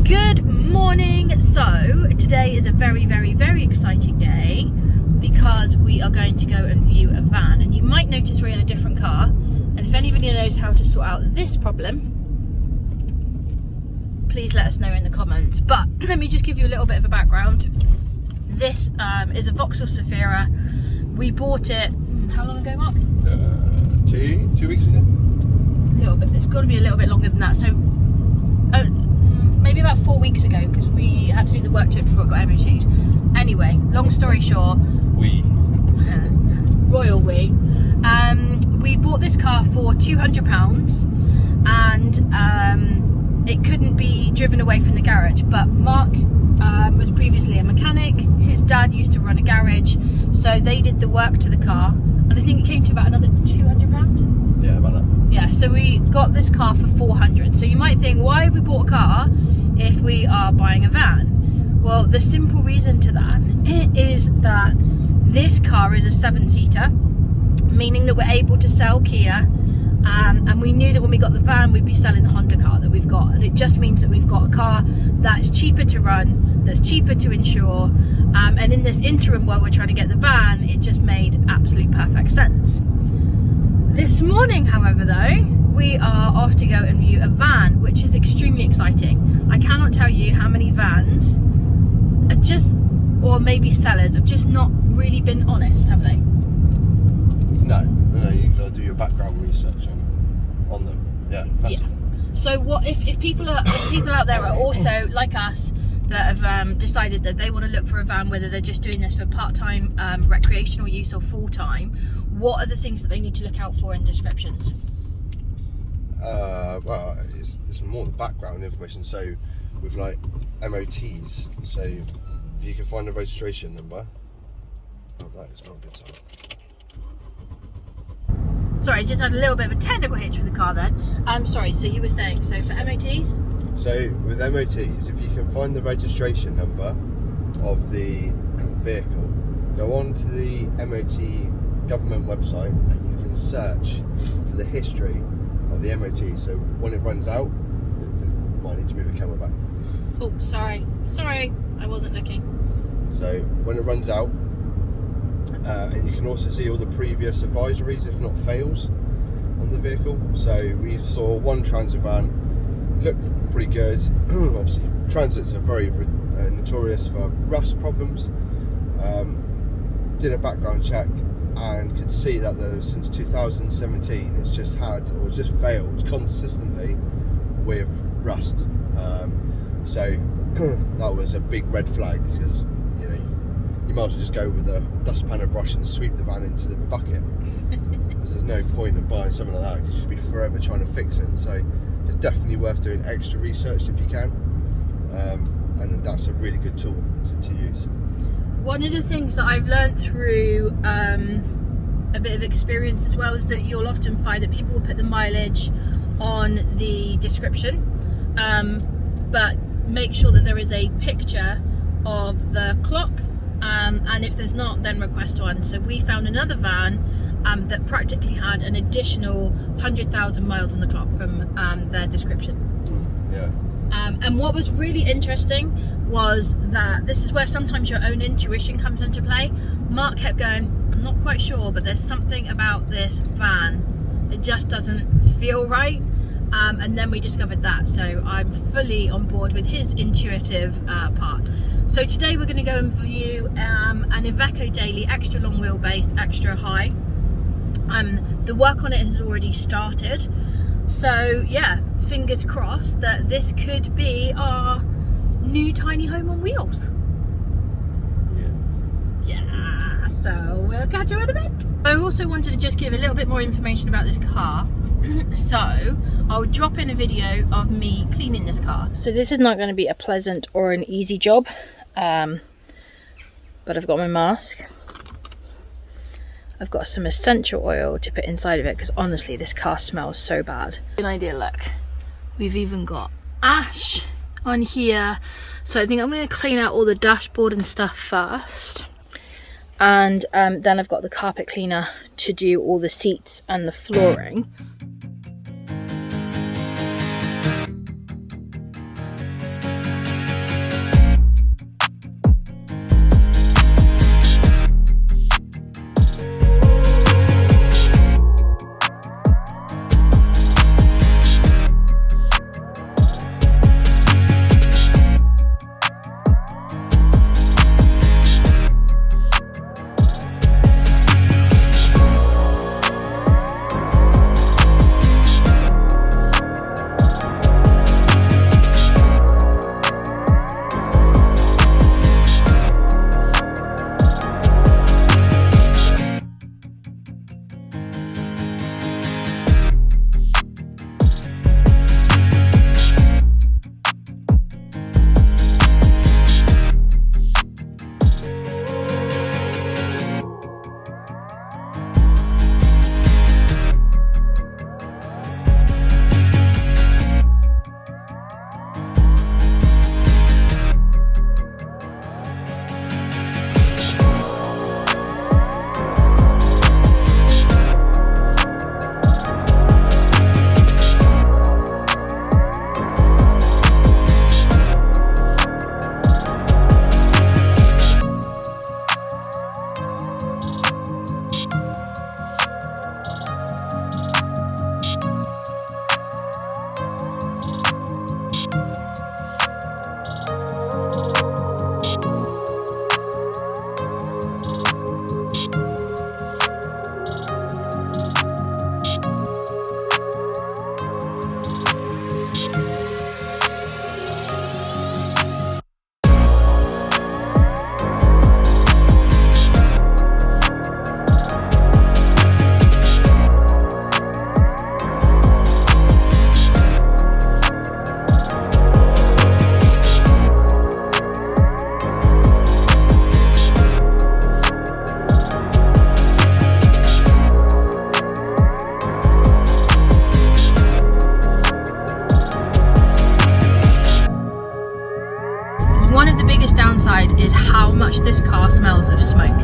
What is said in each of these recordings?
Good morning. So today is a very exciting day because we are going to go and view a van, and you might notice we're in a different car, and if anybody knows how to sort out this problem, please let us know in the comments. But let me just give you a little bit of a background. This is a Vauxhall Zafira. We bought it how long ago, Mark? 2 weeks ago. A little bit. It's got to be a little bit longer than that. So maybe about 4 weeks ago, because we had to do the work to it before it got MOT'd. Anyway, long story short, royal we bought this car for £200, and it couldn't be driven away from the garage. But Mark was previously a mechanic. His dad used to run a garage, so they did the work to the car, and I think it came to about another £200. Yeah, about that. Yeah, so we got this car for 400. So you might think, why have we bought a car if we are buying a van? Well, the simple reason to that is that this car is a 7-seater, meaning that we're able to sell Kia, and we knew that when we got the van we'd be selling the Honda car that we've got, and it just means that we've got a car that's cheaper to run, that's cheaper to insure, and in this interim while we're trying to get the van, it just made absolute perfect sense. This morning, however, though, we are off to go and view a van, which is extremely exciting. I cannot tell you how many vans are just, or maybe sellers, have just not really been honest, have they? No, you gotta do your background research on them. Yeah, that's yeah. So what if people out there are also like us that have decided that they want to look for a van, whether they're just doing this for part-time recreational use or full-time, what are the things that they need to look out for in descriptions? Well, it's more the background information. So with like MOTs, so if you can find the registration number. Oh, that is not a good sign. Sorry, I just had a little bit of a technical hitch with the car then. Sorry, so you were saying, so for MOTs? So with MOTs, if you can find the registration number of the vehicle, go on to the MOT government website and you can search for the history of the MOT. So when it runs out, you might need to move the camera back. Oh, sorry, I wasn't looking. So when it runs out, and you can also see all the previous advisories, if not fails, on the vehicle. So we saw one transit van, looked pretty good. Obviously transits are very notorious for rust problems. Did a background check and could see that since 2017 it's just failed consistently with rust. So that was a big red flag, because you might as well just go with a dustpan and brush and sweep the van into the bucket. Because there's no point in buying something like that, because you'd be forever trying to fix it. So it's definitely worth doing extra research if you can, and that's a really good tool to use. One of the things that I've learned through a bit of experience as well is that you'll often find that people will put the mileage on the description, but make sure that there is a picture of the clock, and if there's not, then request one. So we found another van that practically had an additional 100,000 miles on the clock from their description. Yeah. And what was really interesting was that this is where sometimes your own intuition comes into play. Mark kept going, I'm not quite sure, but there's something about this van, it just doesn't feel right. And then we discovered that, so I'm fully on board with his intuitive part. So today we're going to go and view an Iveco Daily extra long wheelbase, extra high. The work on it has already started, so yeah, fingers crossed that this could be our new tiny home on wheels. Yeah, so we'll catch you in a bit. I also wanted to just give a little bit more information about this car. So I'll drop in a video of me cleaning this car. So this is not going to be a pleasant or an easy job, but I've got my mask, I've got some essential oil to put inside of it, because honestly this car smells so bad. Good idea, look, we've even got ash on here, so I think I'm going to clean out all the dashboard and stuff first, and then I've got the carpet cleaner to do all the seats and the flooring. much this car smells of smoke.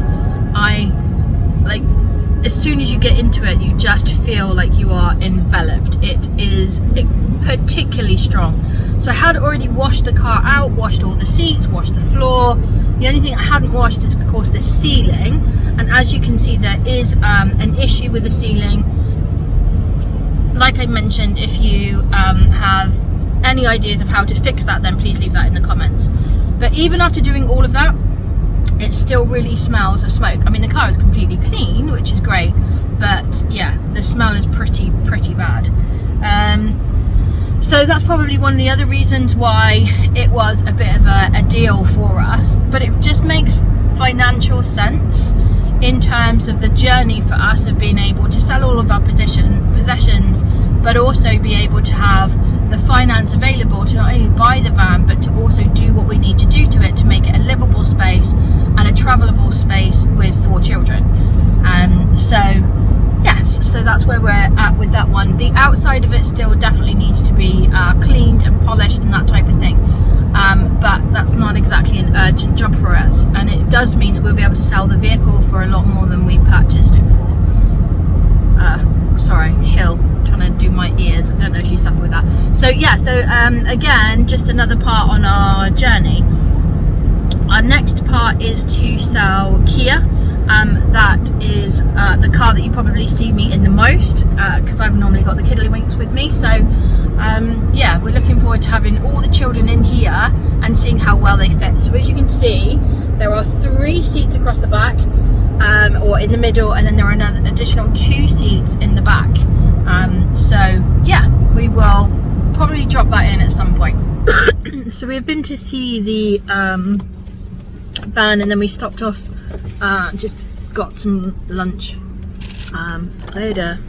As soon as you get into it, you just feel like you are enveloped. It is particularly strong. So I had already washed the car out, washed all the seats, washed the floor. The only thing I hadn't washed is, of course, the ceiling. And as you can see, there is an issue with the ceiling. Like I mentioned, if you have any ideas of how to fix that, then please leave that in the comments. But even after doing all of that, it still really smells of smoke. I mean, the car is completely clean, which is great, but yeah, the smell is pretty bad. So that's probably one of the other reasons why it was a bit of a deal for us, but it just makes financial sense in terms of the journey for us of being able to sell all of our possessions, but also be able to have the finance available to not only buy the van, but to also do what we need to do to it to make it a livable space and a travelable space with 4 children. So yes, so that's where we're at with that one. The outside of it still definitely needs to be cleaned and polished and that type of thing, but that's not exactly an urgent job for us, and it does mean that we'll be able to sell the vehicle for a lot more than we purchased it for. Sorry, Hill, trying to do my ears. I don't know if you suffer with that. So yeah, so again, just another part on our journey. Our next part is to sell Kia. That is the car that you probably see me in the most, because I've normally got the Kiddlywinks with me. So yeah, we're looking forward to having all the children in here and seeing how well they fit. So as you can see, there are 3 seats across the back, or in the middle, and then there are another additional 2 seats in the back. So yeah, we will probably drop that in at some point. So we've been to see the van, and then we stopped off, just got some lunch. I had a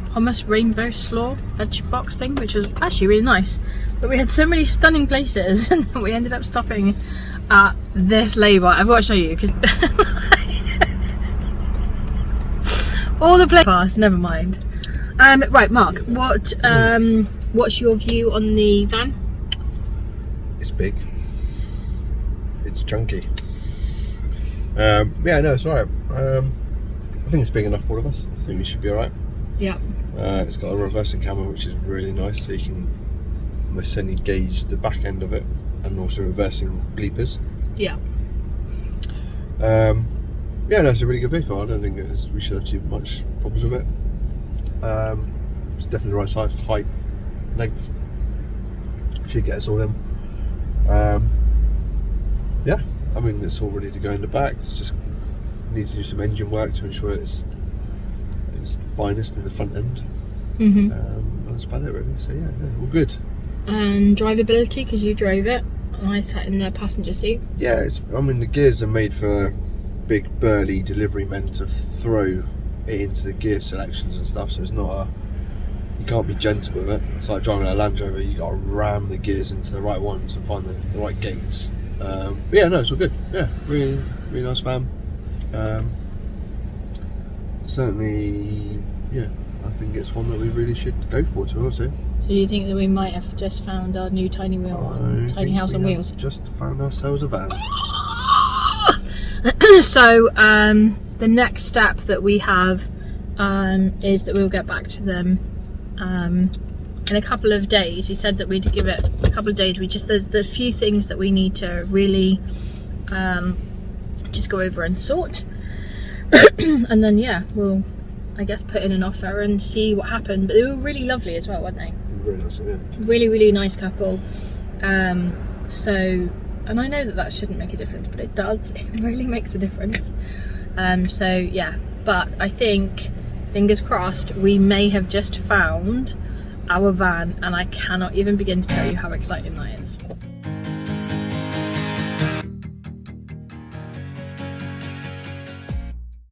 hummus rainbow slaw veg box thing, which was actually really nice, but we had so many stunning places and we ended up stopping at this label. I've got to show you, because all the places, never mind. Right, Mark, what's your view on the van? It's big, it's chunky. Yeah, no, it's alright. I think it's big enough for all of us. I think we should be alright. Yeah. It's got a reversing camera, which is really nice, so you can almost certainly gauge the back end of it, and also reversing bleepers. Yeah. Yeah, no, it's a really good vehicle. I don't think we should have too much problems with it. It's definitely the right size, height, length. Should get us all in. Yeah, I mean, it's all ready to go in the back. It's just need to do some engine work to ensure it's finest in the front end. That's about it, really. So yeah, all good. And drivability, because you drove it, and I sat in the passenger seat. Yeah, I mean, the gears are made for big burly delivery men to throw it into the gear selections and stuff, so it's not you can't be gentle with it. It's like driving a Land Rover, you got to ram the gears into the right ones and find the right gates. But yeah, no, it's all good. Yeah, really nice van. Certainly, yeah, I think it's one that we really should go for, to be honest. So do you think that we might have just found our new tiny house on wheels? Just found ourselves a van. So the next step that we have is that we'll get back to them in a couple of days. We said that we'd give it a couple of days. There's a few things that we need to really just go over and sort. And then yeah, we'll, I guess, put in an offer and see what happened. But they were really lovely as well, weren't they? Really nice, yeah. Really nice couple. So, and I know that shouldn't make a difference, but it does. It really makes a difference. So yeah, but I think, fingers crossed, we may have just found our van, and I cannot even begin to tell you how exciting that is.